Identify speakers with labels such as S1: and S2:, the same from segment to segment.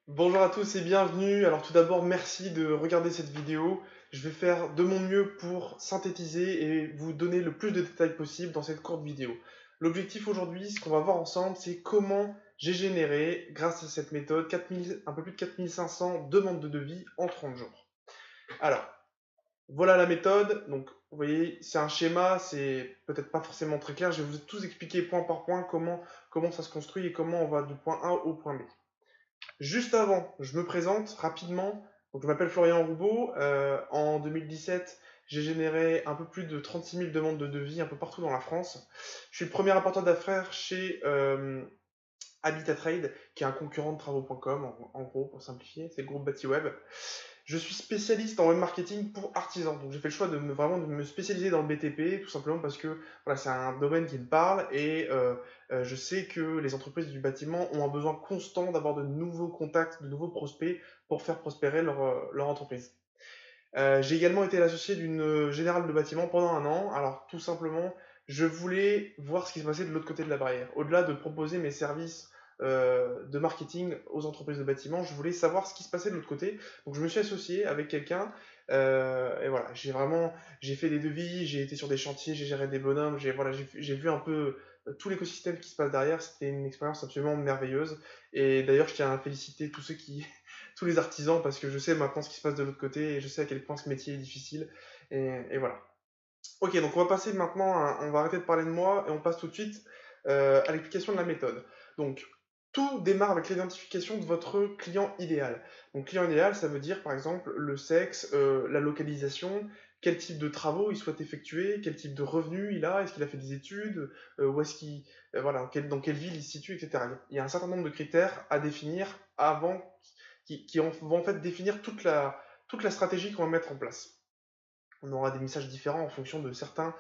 S1: Bonjour à tous et bienvenue. Alors tout d'abord, merci de regarder cette vidéo. Je vais faire de mon mieux pour synthétiser et vous donner le plus de détails possible dans cette courte vidéo. L'objectif aujourd'hui, ce qu'on va voir ensemble, c'est comment j'ai généré, grâce à cette méthode, 4000, un peu plus de 4500 demandes de devis en 30 jours. Alors, voilà la méthode. Donc, vous voyez, c'est un schéma, c'est peut-être pas forcément très clair. Je vais vous tous expliquer point par point comment ça se construit et comment on va du point A au point B. Juste avant, je me présente rapidement. Donc, je m'appelle Florian Roubaud. En 2017, j'ai généré un peu plus de 36 000 demandes de devis un peu partout dans la France. Je suis le premier apporteur d'affaires chez Habitat Trade, qui est un concurrent de travaux.com, en gros, pour simplifier. C'est le groupe BatiWeb. Je suis spécialiste en web marketing pour artisans. Donc j'ai fait le choix de vraiment de me spécialiser dans le BTP, tout simplement parce que voilà, c'est un domaine qui me parle et je sais que les entreprises du bâtiment ont un besoin constant d'avoir de nouveaux contacts, de nouveaux prospects pour faire prospérer leur entreprise. J'ai également été l'associé d'une générale de bâtiment pendant un an. Alors tout simplement, je voulais voir ce qui se passait de l'autre côté de la barrière. Au-delà de proposer mes services de marketing aux entreprises de bâtiment, je voulais savoir ce qui se passait de l'autre côté. Donc je me suis associé avec quelqu'un et voilà, j'ai fait des devis, j'ai été sur des chantiers, j'ai géré des bonhommes, j'ai vu un peu tout l'écosystème qui se passe derrière. C'était une expérience absolument merveilleuse. Et d'ailleurs, je tiens à féliciter tous ceux qui tous les artisans parce que je sais maintenant ce qui se passe de l'autre côté et je sais à quel point ce métier est difficile. Et voilà. Ok, donc on va passer maintenant, on va arrêter de parler de moi et on passe tout de suite à l'explication de la méthode. Donc, tout démarre avec l'identification de votre client idéal. Donc, client idéal, ça veut dire par exemple le sexe, la localisation, quel type de travaux il souhaite effectuer, quel type de revenus il a, est-ce qu'il a fait des études, où est-ce qu'il, voilà, dans quelle ville il se situe, etc. Il y a un certain nombre de critères à définir avant, vont en fait définir toute la stratégie qu'on va mettre en place. On aura des messages différents en fonction de certains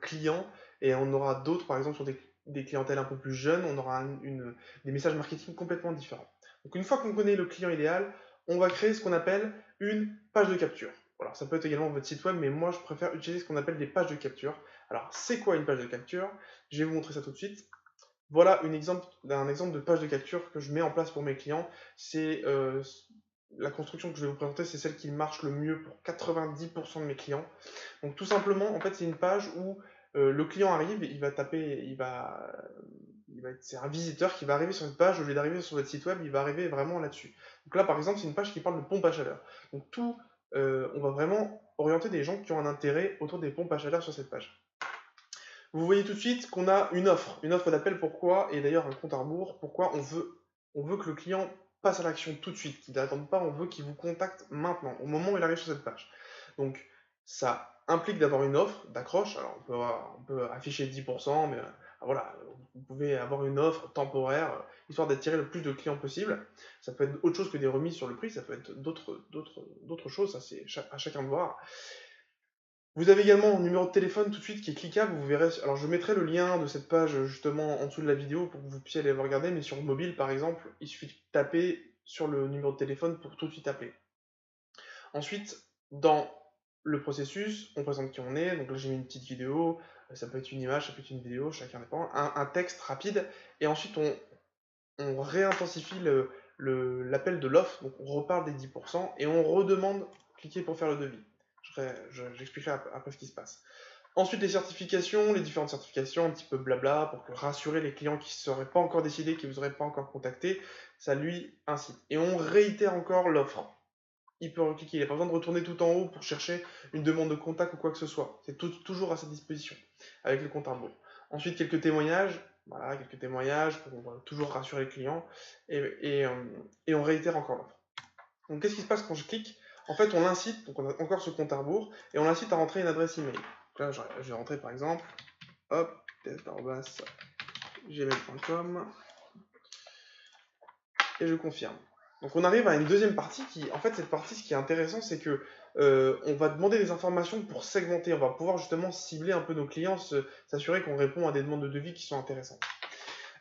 S1: clients et on aura d'autres, par exemple sur des clientèles un peu plus jeunes, on aura des messages marketing complètement différents. Donc une fois qu'on connaît le client idéal, on va créer ce qu'on appelle une page de capture. Alors ça peut être également votre site web, mais moi je préfère utiliser ce qu'on appelle des pages de capture. Alors c'est quoi une page de capture? Je vais vous montrer ça tout de suite. Voilà un exemple de page de capture que je mets en place pour mes clients. C'est la construction que je vais vous présenter, c'est celle qui marche le mieux pour 90% de mes clients. Donc tout simplement, en fait, c'est une page où le client arrive, il va taper, c'est un visiteur qui va arriver sur une page, au lieu d'arriver sur votre site web, il va arriver vraiment là-dessus. Donc là, par exemple, c'est une page qui parle de pompe à chaleur. Donc on va vraiment orienter des gens qui ont un intérêt autour des pompes à chaleur sur cette page. Vous voyez tout de suite qu'on a une offre d'appel, pourquoi, et d'ailleurs un compte à rebours, pourquoi on veut que le client passe à l'action tout de suite, qu'il n'attende pas, on veut qu'il vous contacte maintenant, au moment où il arrive sur cette page. Donc ça implique d'avoir une offre d'accroche, alors on peut afficher 10%, mais voilà, vous pouvez avoir une offre temporaire, histoire d'attirer le plus de clients possible. Ça peut être autre chose que des remises sur le prix, ça peut être d'autres choses, ça c'est à chacun de voir. Vous avez également un numéro de téléphone tout de suite qui est cliquable, vous verrez, alors je mettrai le lien de cette page justement en dessous de la vidéo pour que vous puissiez aller le regarder, mais sur mobile par exemple, il suffit de taper sur le numéro de téléphone pour tout de suite appeler. Ensuite, dans le processus, on présente qui on est, donc là j'ai mis une petite vidéo, ça peut être une image, ça peut être une vidéo, chacun dépend, un texte rapide, et ensuite on réintensifie l'appel de l'offre, donc on reparle des 10%, et on redemande cliquer pour faire le devis. J'expliquerai après ce qui se passe. Ensuite, les certifications, les différentes certifications, un petit peu blabla, pour rassurer les clients qui ne seraient pas encore décidés, qui ne vous auraient pas encore contacté, ça lui incite. Et on réitère encore l'offre. Il peut recliquer, il n'a pas besoin de retourner tout en haut pour chercher une demande de contact ou quoi que ce soit. C'est toujours à sa disposition, avec le compte à rebours. Ensuite, quelques témoignages, voilà, quelques témoignages pour toujours rassurer le client, et on réitère encore l'offre. Donc qu'est-ce qui se passe quand je clique? En fait, on l'incite, donc on a encore ce compte à rebours, et on l'incite à rentrer une adresse email. Donc là, je vais rentrer par exemple, hop, test@gmail.com, et je confirme. Donc on arrive à une deuxième partie qui, en fait, cette partie, ce qui est intéressant, c'est que on va demander des informations pour segmenter. On va pouvoir justement cibler un peu nos clients, s'assurer qu'on répond à des demandes de devis qui sont intéressantes.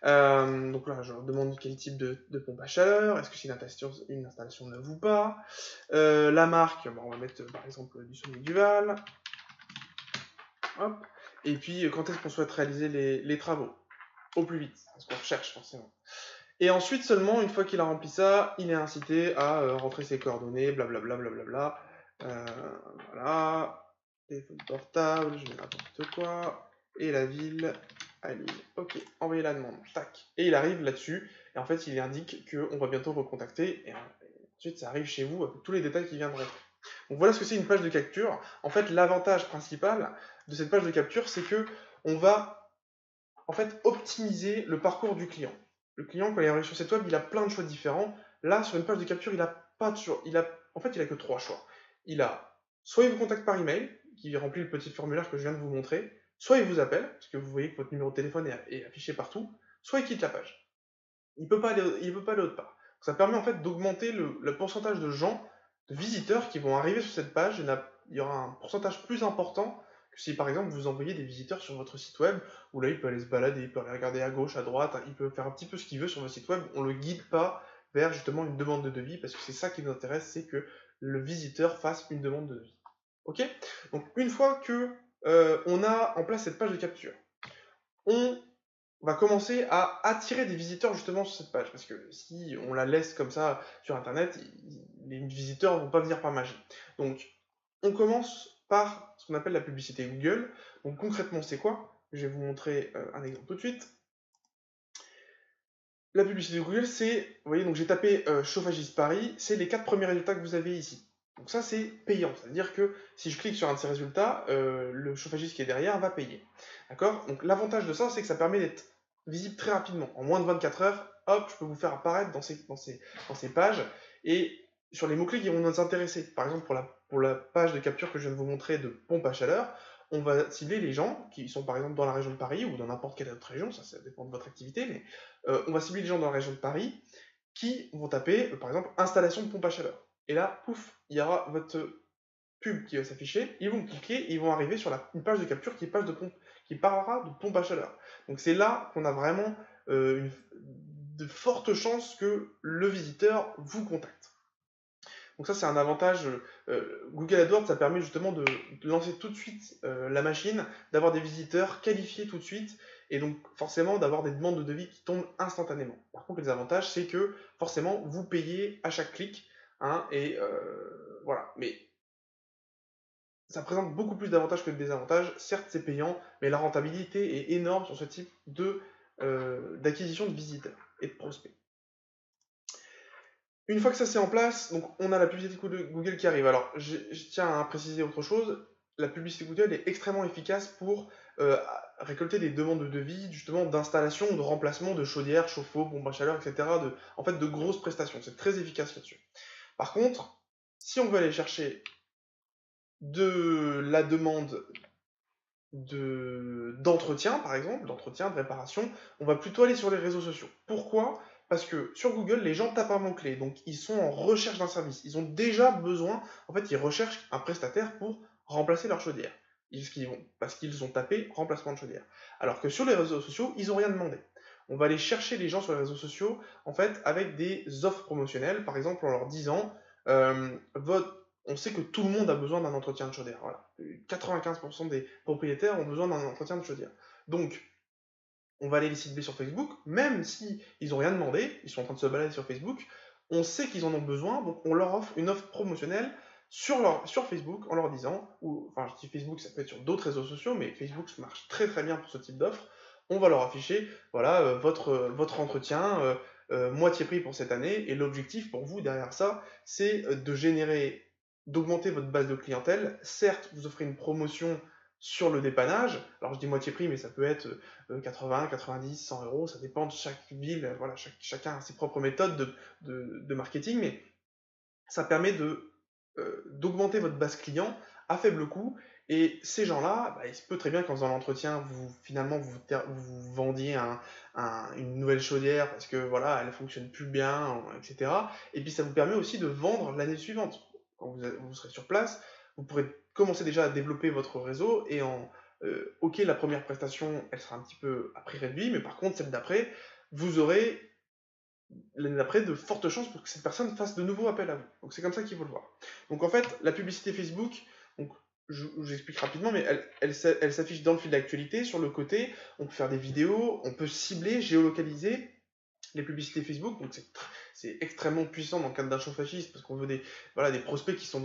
S1: Donc là, je leur demande quel type de pompe à chaleur, est-ce que c'est une installation neuve ou pas. La marque, bon, on va mettre par exemple du Sony Duval. Hop. Et puis quand est-ce qu'on souhaite réaliser les travaux? Au plus vite, parce qu'on recherche forcément. Et ensuite seulement, une fois qu'il a rempli ça, il est incité à rentrer ses coordonnées, blablabla, blablabla. Euh, voilà, téléphone portable, je mets n'importe quoi, et la ville à Lille. Ok, envoyer la demande, tac. Et il arrive là-dessus, et en fait il indique qu'on va bientôt recontacter, et ensuite ça arrive chez vous avec tous les détails qui viennent de rentrer. Donc voilà ce que c'est une page de capture. En fait, l'avantage principal de cette page de capture, c'est que on va en fait optimiser le parcours du client. Le client, quand il arrive sur cette web, il a plein de choix différents. Là, sur une page de capture, il a pas de choix. En fait, il a que 3 choix. Il a soit il vous contacte par email, qui remplit le petit formulaire que je viens de vous montrer, soit il vous appelle, parce que vous voyez que votre numéro de téléphone est affiché partout, soit il quitte la page. Il ne peut pas aller autre part. Ça permet en fait d'augmenter le pourcentage de gens, de visiteurs qui vont arriver sur cette page. Il y aura un pourcentage plus important que si par exemple vous envoyez des visiteurs sur votre site web, où là il peut aller se balader, il peut aller regarder à gauche, à droite, il peut faire un petit peu ce qu'il veut sur votre site web. On ne le guide pas vers justement une demande de devis, parce que c'est ça qui nous intéresse, c'est que le visiteur fasse une demande de devis. Ok? Donc une fois que on a en place cette page de capture, on va commencer à attirer des visiteurs justement sur cette page. Parce que si on la laisse comme ça sur Internet, les visiteurs ne vont pas venir par magie. Donc, on commence par ce qu'on appelle la publicité Google. Donc, concrètement, c'est quoi? Je vais vous montrer un exemple tout de suite. La publicité Google, c'est, vous voyez, donc j'ai tapé chauffagiste Paris, c'est les 4 premiers résultats que vous avez ici. Donc ça, c'est payant. C'est-à-dire que si je clique sur un de ces résultats, le chauffagiste qui est derrière va payer. D'accord? Donc l'avantage de ça, c'est que ça permet d'être visible très rapidement. En moins de 24 heures, hop, je peux vous faire apparaître dans ces pages. Et sur les mots-clés qui vont nous intéresser. Par exemple, pour la page de capture que je viens de vous montrer de pompe à chaleur, on va cibler les gens qui sont par exemple dans la région de Paris ou dans n'importe quelle autre région, ça dépend de votre activité, mais on va cibler les gens dans la région de Paris qui vont taper, par exemple, installation de pompe à chaleur. Et là, pouf, il y aura votre pub qui va s'afficher, ils vont cliquer et ils vont arriver sur une page de capture qui parlera de pompe à chaleur. Donc c'est là qu'on a vraiment de fortes chances que le visiteur vous contacte. Donc ça, c'est un avantage. Google AdWords, ça permet justement de lancer tout de suite la machine, d'avoir des visiteurs qualifiés tout de suite, et donc forcément d'avoir des demandes de devis qui tombent instantanément. Par contre, les avantages, c'est que forcément, vous payez à chaque clic, hein, et voilà. Mais ça présente beaucoup plus d'avantages que de désavantages. Certes, c'est payant, mais la rentabilité est énorme sur ce type d'acquisition de visiteurs et de prospects. Une fois que ça c'est en place, donc on a la publicité de Google qui arrive. Alors, je tiens à préciser autre chose. La publicité Google est extrêmement efficace pour récolter des demandes de devis, justement d'installation ou de remplacement de chaudières, chauffe-eau, pompes à chaleur, etc. En fait, de grosses prestations. C'est très efficace là-dessus. Par contre, si on veut aller chercher de la demande d'entretien, par exemple, d'entretien, de réparation, on va plutôt aller sur les réseaux sociaux. Pourquoi? Parce que sur Google, les gens tapent un mot-clé, donc ils sont en recherche d'un service. Ils ont déjà besoin, en fait, ils recherchent un prestataire pour remplacer leur chaudière. Parce qu'ils ont tapé remplacement de chaudière. Alors que sur les réseaux sociaux, ils n'ont rien demandé. On va aller chercher les gens sur les réseaux sociaux, en fait, avec des offres promotionnelles, par exemple en leur disant, on sait que tout le monde a besoin d'un entretien de chaudière. Voilà. 95% des propriétaires ont besoin d'un entretien de chaudière. Donc, on va aller les cibler sur Facebook, même si ils n'ont rien demandé, ils sont en train de se balader sur Facebook, on sait qu'ils en ont besoin, donc on leur offre une offre promotionnelle sur Facebook en leur disant, enfin je dis Facebook, ça peut être sur d'autres réseaux sociaux, mais Facebook marche très très bien pour ce type d'offre, on va leur afficher, voilà, votre entretien, moitié prix pour cette année, et l'objectif pour vous derrière ça, c'est d'augmenter votre base de clientèle. Certes, vous offrez une promotion sur le dépannage, alors je dis moitié prix, mais ça peut être 80, 90, 100 euros, ça dépend de chaque ville, voilà, chacun a ses propres méthodes de marketing, mais ça permet d'augmenter votre base client à faible coût, et ces gens-là, bah, il se peut très bien qu'en faisant l'entretien, finalement vous vendiez une nouvelle chaudière parce que voilà, elle fonctionne plus bien, etc. Et puis ça vous permet aussi de vendre l'année suivante. Quand vous serez sur place, vous pourrez commencer déjà à développer votre réseau, et ok, la première prestation, elle sera un petit peu à prix réduit, mais par contre, celle d'après, vous aurez l'année d'après de fortes chances pour que cette personne fasse de nouveaux appels à vous. Donc c'est comme ça qu'il faut le voir. Donc en fait, la publicité Facebook, donc, j'explique rapidement, mais elle s'affiche dans le fil d'actualité, sur le côté, on peut faire des vidéos, on peut cibler, géolocaliser, les publicités Facebook, donc c'est extrêmement puissant dans le cadre d'un chauffagiste, parce qu'on veut voilà, des prospects qui sont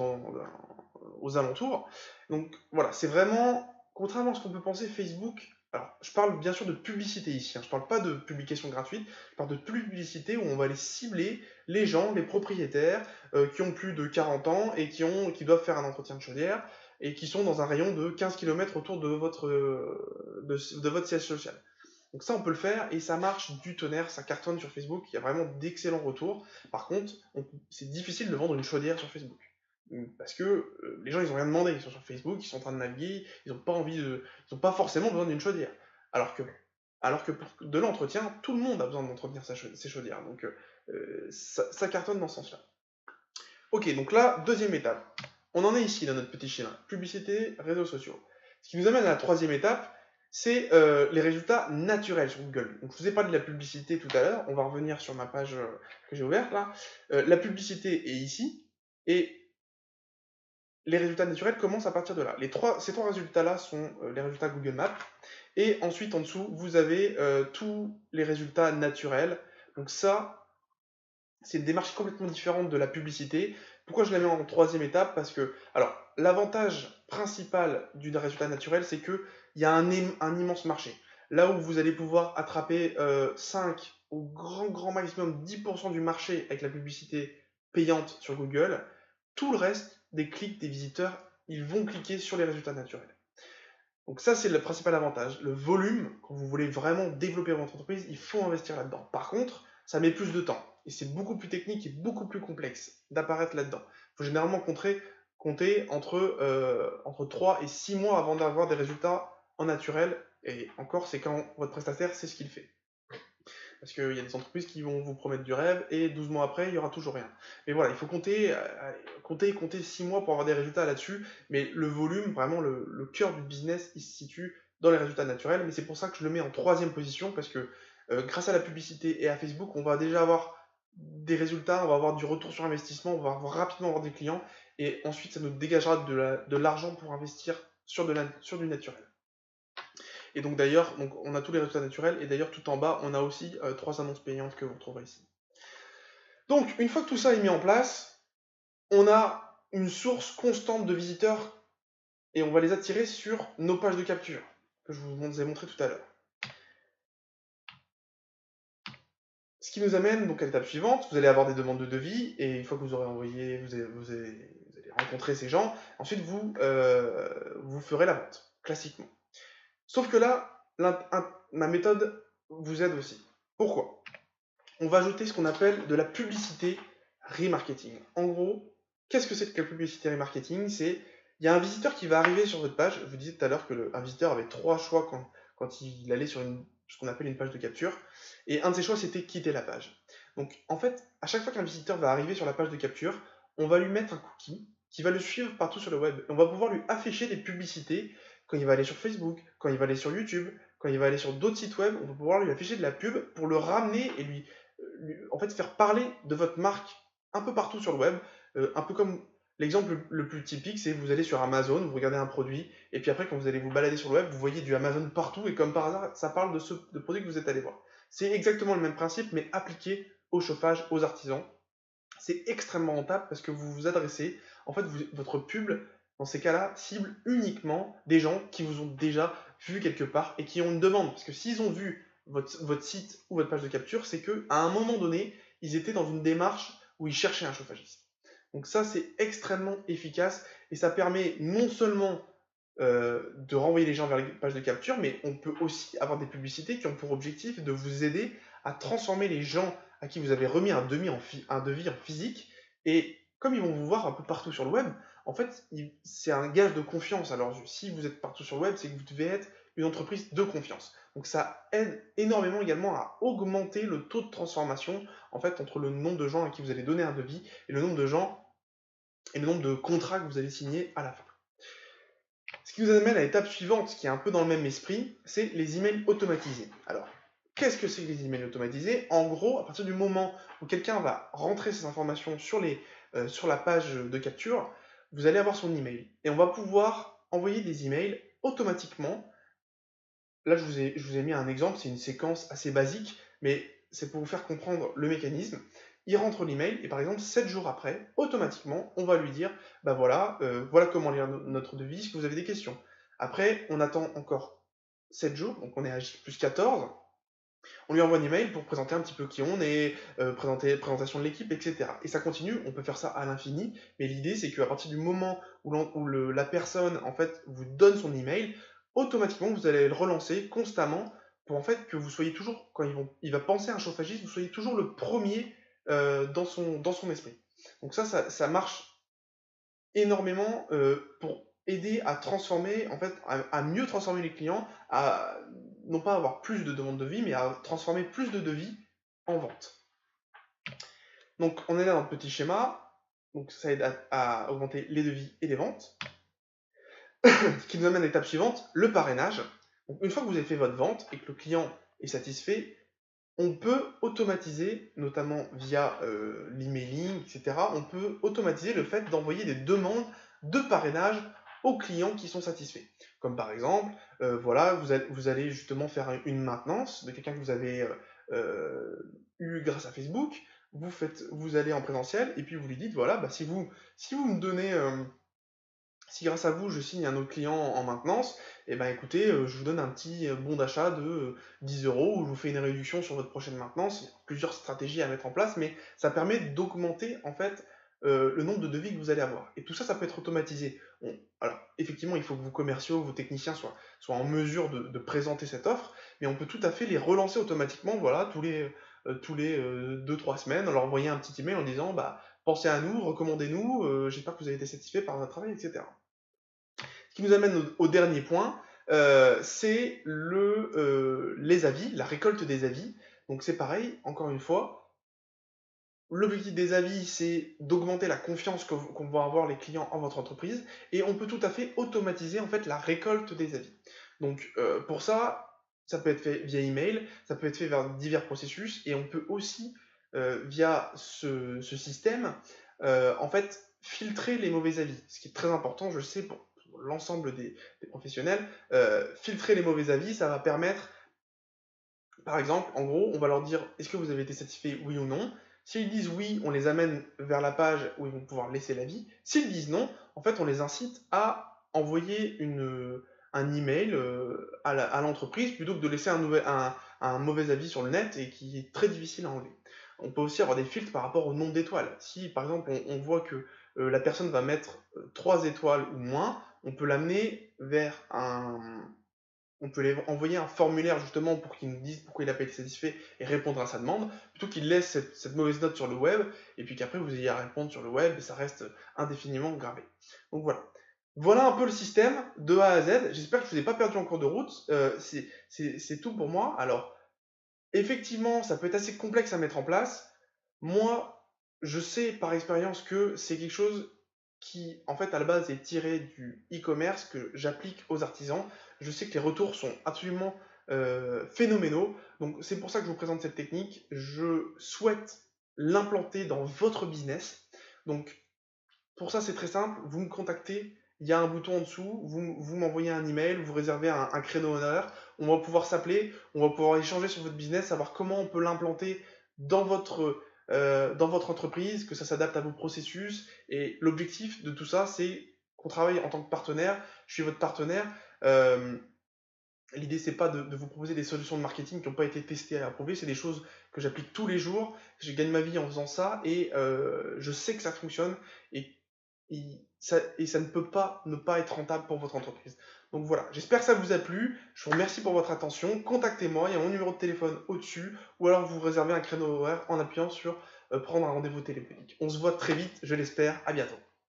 S1: aux alentours. Donc voilà, c'est vraiment, contrairement à ce qu'on peut penser, Facebook, alors je parle bien sûr de publicité ici, hein, je parle pas de publication gratuite, je parle de publicité où on va aller cibler les gens, les propriétaires, qui ont plus de 40 ans et qui doivent faire un entretien de chaudière, et qui sont dans un rayon de 15 km autour de votre siège social. Donc ça, on peut le faire et ça marche du tonnerre, ça cartonne sur Facebook, il y a vraiment d'excellents retours. Par contre, c'est difficile de vendre une chaudière sur Facebook. Parce que les gens, ils n'ont rien demandé, ils sont sur Facebook, ils sont en train de naviguer, ils n'ont pas forcément besoin d'une chaudière. Alors que pour de l'entretien, tout le monde a besoin d'entretenir ses chaudières. Donc ça cartonne dans ce sens-là. Ok, donc là, deuxième étape. On en est ici dans notre petit schéma. Publicité, réseaux sociaux. Ce qui nous amène à la troisième étape, c'est les résultats naturels sur Google. Donc, je vous ai parlé de la publicité tout à l'heure. On va revenir sur ma page que j'ai ouverte là. La publicité est ici. Et les résultats naturels commencent à partir de là. Ces trois résultats-là sont les résultats Google Maps. Et ensuite, en dessous, vous avez tous les résultats naturels. Donc ça, c'est une démarche complètement différente de la publicité. Pourquoi je la mets en troisième étape? Parce que, alors, l'avantage principal du résultat naturel, c'est qu'il y a un immense marché. Là où vous allez pouvoir attraper 5 au grand maximum 10% du marché avec la publicité payante sur Google, tout le reste des clics des visiteurs, ils vont cliquer sur les résultats naturels. Donc ça, c'est le principal avantage. Le volume, quand vous voulez vraiment développer votre entreprise, il faut investir là-dedans. Par contre, ça met plus de temps. Et c'est beaucoup plus technique et beaucoup plus complexe d'apparaître là-dedans. Il faut généralement compter entre 3 et 6 mois avant d'avoir des résultats en naturel. Et encore, c'est quand votre prestataire sait ce qu'il fait. Parce qu'il y a des entreprises qui vont vous promettre du rêve et 12 mois après, il n'y aura toujours rien. Mais voilà, il faut compter 6 mois pour avoir des résultats là-dessus. Mais le volume, vraiment le cœur du business, il se situe dans les résultats naturels. Mais c'est pour ça que je le mets en troisième position parce que grâce à la publicité et à Facebook, on va déjà avoir des résultats, on va avoir du retour sur investissement, on va rapidement avoir des clients et ensuite ça nous dégagera de l'argent pour investir sur du naturel. Et donc d'ailleurs, on a tous les résultats naturels, et d'ailleurs tout en bas, on a aussi 3 annonces payantes que vous retrouverez ici. Donc, une fois que tout ça est mis en place, on a une source constante de visiteurs, et on va les attirer sur nos pages de capture, que je vous ai montré tout à l'heure. Ce qui nous amène donc à l'étape suivante, vous allez avoir des demandes de devis, et une fois que vous aurez envoyé, vous allez rencontrer ces gens, ensuite vous ferez la vente, classiquement. Sauf que là, ma méthode vous aide aussi. Pourquoi? On va ajouter ce qu'on appelle de la publicité remarketing. En gros, qu'est-ce que c'est que la publicité remarketing? Il y a un visiteur qui va arriver sur votre page. Je vous disais tout à l'heure qu'un visiteur avait 3 choix quand il allait sur ce qu'on appelle une page de capture. Et un de ces choix, c'était quitter la page. Donc, en fait, à chaque fois qu'un visiteur va arriver sur la page de capture, on va lui mettre un cookie qui va le suivre partout sur le web. Et on va pouvoir lui afficher des publicités quand il va aller sur Facebook, quand il va aller sur YouTube, quand il va aller sur d'autres sites web. On va pouvoir lui afficher de la pub pour le ramener et en fait, faire parler de votre marque un peu partout sur le web. Un peu comme l'exemple le plus typique, c'est vous allez sur Amazon, vous regardez un produit, et puis après, quand vous allez vous balader sur le web, vous voyez du Amazon partout, et comme par hasard, ça parle de produit que vous êtes allé voir. C'est exactement le même principe, mais appliqué au chauffage, aux artisans. C'est extrêmement rentable parce que vous vous adressez, en fait, votre pub, dans ces cas-là, cible uniquement des gens qui vous ont déjà vu quelque part et qui ont une demande. Parce que s'ils ont vu votre site ou votre page de capture, c'est qu'à un moment donné, ils étaient dans une démarche où ils cherchaient un chauffagiste. Donc ça, c'est extrêmement efficace et ça permet non seulement de renvoyer les gens vers les pages de capture, mais on peut aussi avoir des publicités qui ont pour objectif de vous aider à transformer les gens à qui vous avez remis un devis en physique, et comme ils vont vous voir un peu partout sur le web, en fait, c'est un gage de confiance. Alors, si vous êtes partout sur le web, c'est que vous devez être une entreprise de confiance. Donc, ça aide énormément également à augmenter le taux de transformation, en fait, entre le nombre de gens à qui vous allez donner un devis et le nombre de gens et le nombre de contrats que vous allez signer à la fin. Ce qui nous amène à l'étape suivante, qui est un peu dans le même esprit, c'est les emails automatisés. Alors, qu'est-ce que c'est que les emails automatisés? En gros, à partir du moment où quelqu'un va rentrer ces informations sur la page de capture, vous allez avoir son email. Et on va pouvoir envoyer des emails automatiquement. Là, je vous ai mis un exemple, c'est une séquence assez basique, mais c'est pour vous faire comprendre le mécanisme. Il rentre l'email et par exemple 7 jours après, automatiquement, on va lui dire bah voilà, voilà comment lire notre devis, est-ce que vous avez des questions? Après, on attend encore 7 jours, donc on est à J+14. On lui envoie un email pour présenter un petit peu qui on est, présentation de l'équipe, etc. Et ça continue, on peut faire ça à l'infini, mais l'idée c'est qu'à partir du moment où la personne en fait vous donne son email, automatiquement vous allez le relancer constamment pour en fait que vous soyez toujours, quand il va penser à un chauffagiste, vous soyez toujours le premier dans son esprit. Donc ça marche énormément pour aider à transformer, en fait, à mieux transformer les clients, à non pas avoir plus de demandes de devis, mais à transformer plus de devis en vente. Donc on est là dans le petit schéma, donc ça aide à augmenter les devis et les ventes. Ce qui nous amène à l'étape suivante, le parrainage. Donc une fois que vous avez fait votre vente et que le client est satisfait, on peut automatiser, notamment via l'emailing, etc., on peut automatiser le fait d'envoyer des demandes de parrainage aux clients qui sont satisfaits. Comme par exemple, voilà, vous allez justement faire une maintenance de quelqu'un que vous avez eu grâce à Facebook, vous allez en présentiel, et puis vous lui dites, voilà, bah, si vous me donnez... si grâce à vous, je signe un autre client en maintenance, et ben écoutez, je vous donne un petit bon d'achat de 10 euros, ou je vous fais une réduction sur votre prochaine maintenance. Il y a plusieurs stratégies à mettre en place, mais ça permet d'augmenter en fait le nombre de devis que vous allez avoir. Et tout ça, ça peut être automatisé. Alors, effectivement, il faut que vos commerciaux, vos techniciens soient en mesure de présenter cette offre, mais on peut tout à fait les relancer automatiquement, voilà, tous les 2-3 semaines, on leur envoyer un petit email en disant, bah, pensez à nous, recommandez-nous, j'espère que vous avez été satisfait par notre travail, etc. Ce qui nous amène au dernier point, c'est les avis, la récolte des avis. Donc c'est pareil, encore une fois, l'objectif des avis, c'est d'augmenter la confiance qu'on va avoir les clients en votre entreprise, et on peut tout à fait automatiser en fait la récolte des avis. Donc pour ça, ça peut être fait via email, ça peut être fait vers divers processus, et on peut aussi, via ce système, en fait, filtrer les mauvais avis. Ce qui est très important, je sais, pour l'ensemble des professionnels, filtrer les mauvais avis, ça va permettre, par exemple, en gros, on va leur dire est-ce que vous avez été satisfait, oui ou non. S'ils disent oui, on les amène vers la page où ils vont pouvoir laisser l'avis. S'ils disent non, en fait, on les incite à envoyer un email à l'entreprise plutôt que de laisser un mauvais avis sur le net et qui est très difficile à enlever. On peut aussi avoir des filtres par rapport au nombre d'étoiles. Si par exemple on voit que la personne va mettre 3 étoiles ou moins, on peut l'amener vers on peut envoyer un formulaire justement pour qu'il nous dise pourquoi il n'a pas été satisfait et répondre à sa demande, plutôt qu'il laisse cette mauvaise note sur le web, et puis qu'après vous ayez à répondre sur le web et ça reste indéfiniment gravé. Donc voilà. Voilà un peu le système de A à Z. J'espère que je ne vous ai pas perdu en cours de route. C'est tout pour moi. Alors, effectivement, ça peut être assez complexe à mettre en place. Moi, je sais par expérience que c'est quelque chose qui, en fait, à la base, est tiré du e-commerce que j'applique aux artisans. Je sais que les retours sont absolument phénoménaux. Donc, c'est pour ça que je vous présente cette technique. Je souhaite l'implanter dans votre business. Donc, pour ça, c'est très simple. Vous me contactez. Il y a un bouton en dessous. Vous m'envoyez un email. Vous réservez un créneau horaire. On va pouvoir s'appeler. On va pouvoir échanger sur votre business, savoir comment on peut l'implanter dans votre entreprise, que ça s'adapte à vos processus. Et l'objectif de tout ça, c'est qu'on travaille en tant que partenaire. Je suis votre partenaire. L'idée, c'est pas de vous proposer des solutions de marketing qui n'ont pas été testées et approuvées. C'est des choses que j'applique tous les jours. Je gagne ma vie en faisant ça et je sais que ça fonctionne et ça ne peut pas ne pas être rentable pour votre entreprise. Donc voilà, j'espère que ça vous a plu. Je vous remercie pour votre attention. Contactez-moi, il y a mon numéro de téléphone au-dessus, ou alors vous réservez un créneau horaire en appuyant sur prendre un rendez-vous téléphonique. On se voit très vite, je l'espère. À bientôt.